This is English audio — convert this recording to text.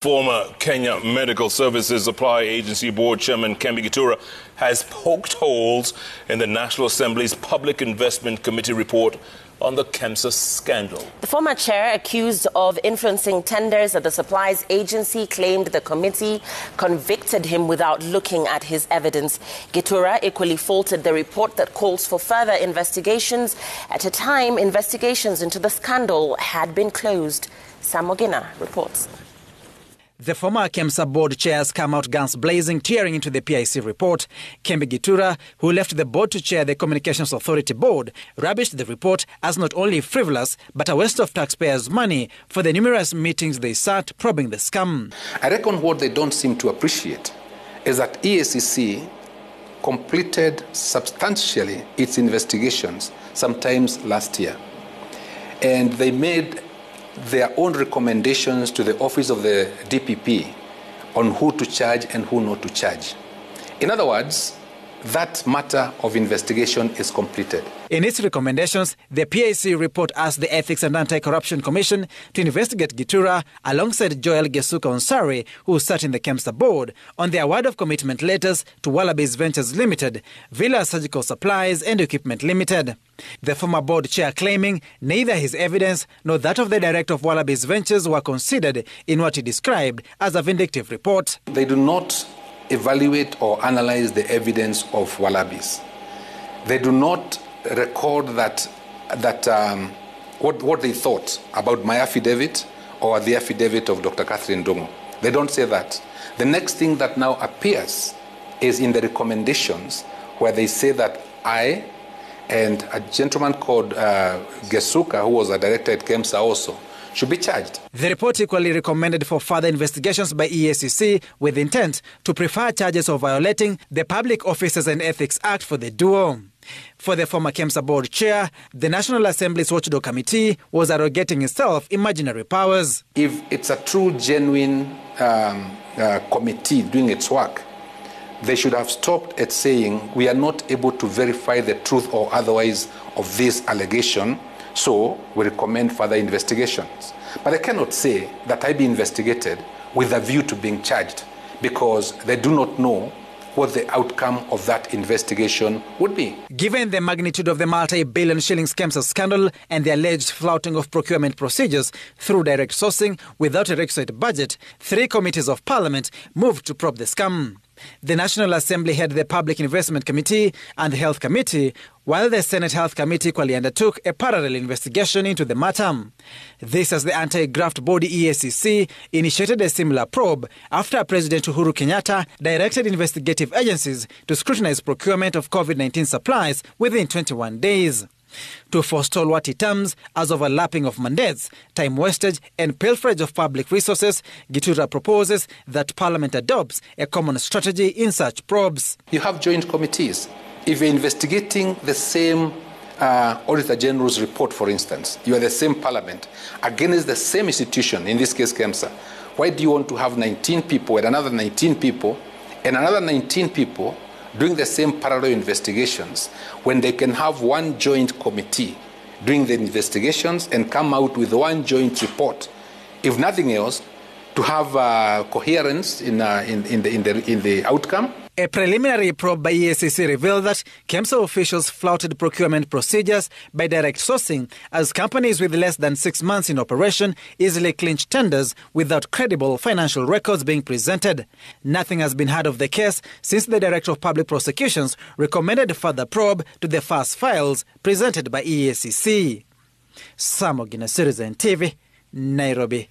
Former Kenya Medical Services Supply Agency Board Chairman Kembi Gitura has poked holes in the National Assembly's Public Investment Committee report on the KEMSA scandal. The former chair, accused of influencing tenders at the supplies agency, claimed the committee convicted him without looking at his evidence. Gitura equally faulted the report that calls for further investigations at a time investigations into the scandal had been closed. Sam Ogina reports. The former KEMSA board chair has come out guns blazing, tearing into the PIC report. Kembi Gitura, who left the board to chair the Communications Authority Board, rubbished the report as not only frivolous, but a waste of taxpayers' money for the numerous meetings they sat probing the scam. I reckon what they don't seem to appreciate is that EACC completed substantially its investigations sometimes last year. And they made their own recommendations to the office of the DPP on who to charge and who not to charge. In other words, that matter of investigation is completed. In its recommendations, the PIC report asked the Ethics and Anti-Corruption Commission to investigate Gitura alongside Joel Gesuka Onsari, who sat in the KEMSA board, on the award of commitment letters to Wallabies Ventures Limited, Villa Surgical Supplies and Equipment Limited. The former board chair claiming neither his evidence nor that of the director of Wallabies Ventures were considered in what he described as a vindictive report. They do not evaluate or analyze the evidence of Wallabies. They do not record what they thought about my affidavit or the affidavit of Dr. Catherine Ndung'u. They don't say that. The next thing that now appears is in the recommendations where they say that I and a gentleman called Gesuka, who was a director at KEMSA also, should be charged. The report equally recommended for further investigations by EACC with intent to prefer charges of violating the Public Officers and Ethics Act for the duo. For the former KEMSA board chair, the National Assembly's Watchdog Committee was arrogating itself imaginary powers. If it's a true, genuine committee doing its work, they should have stopped at saying we are not able to verify the truth or otherwise of this allegation, so we recommend further investigations. But they cannot say that I be investigated with a view to being charged, because they do not know what the outcome of that investigation would be. Given the magnitude of the multi-billion shillings KEMSA scandal and the alleged flouting of procurement procedures through direct sourcing without a requisite budget, 3 committees of Parliament moved to probe the scam. The National Assembly had the Public Investment Committee and the Health Committee, while the Senate Health Committee equally undertook a parallel investigation into the matter. This as the anti-graft body EACC initiated a similar probe after President Uhuru Kenyatta directed investigative agencies to scrutinize procurement of COVID-19 supplies within 21 days. To forestall what he terms as overlapping of mandates, time wastage and pilferage of public resources, Gitura proposes that Parliament adopts a common strategy in such probes. You have joint committees. If you're investigating the same Auditor General's report, for instance, you are the same Parliament, against the same institution, in this case KEMSA, why do you want to have 19 people and another 19 people and another 19 people doing the same parallel investigations when they can have one joint committee doing the investigations and come out with one joint report? If nothing else, to have coherence in the outcome. A preliminary probe by EACC revealed that KEMSA officials flouted procurement procedures by direct sourcing as companies with less than 6 months in operation easily clinched tenders without credible financial records being presented. Nothing has been heard of the case since the Director of Public Prosecutions recommended further probe to the first files presented by EACC. Sam Ogina, Citizen TV, Nairobi.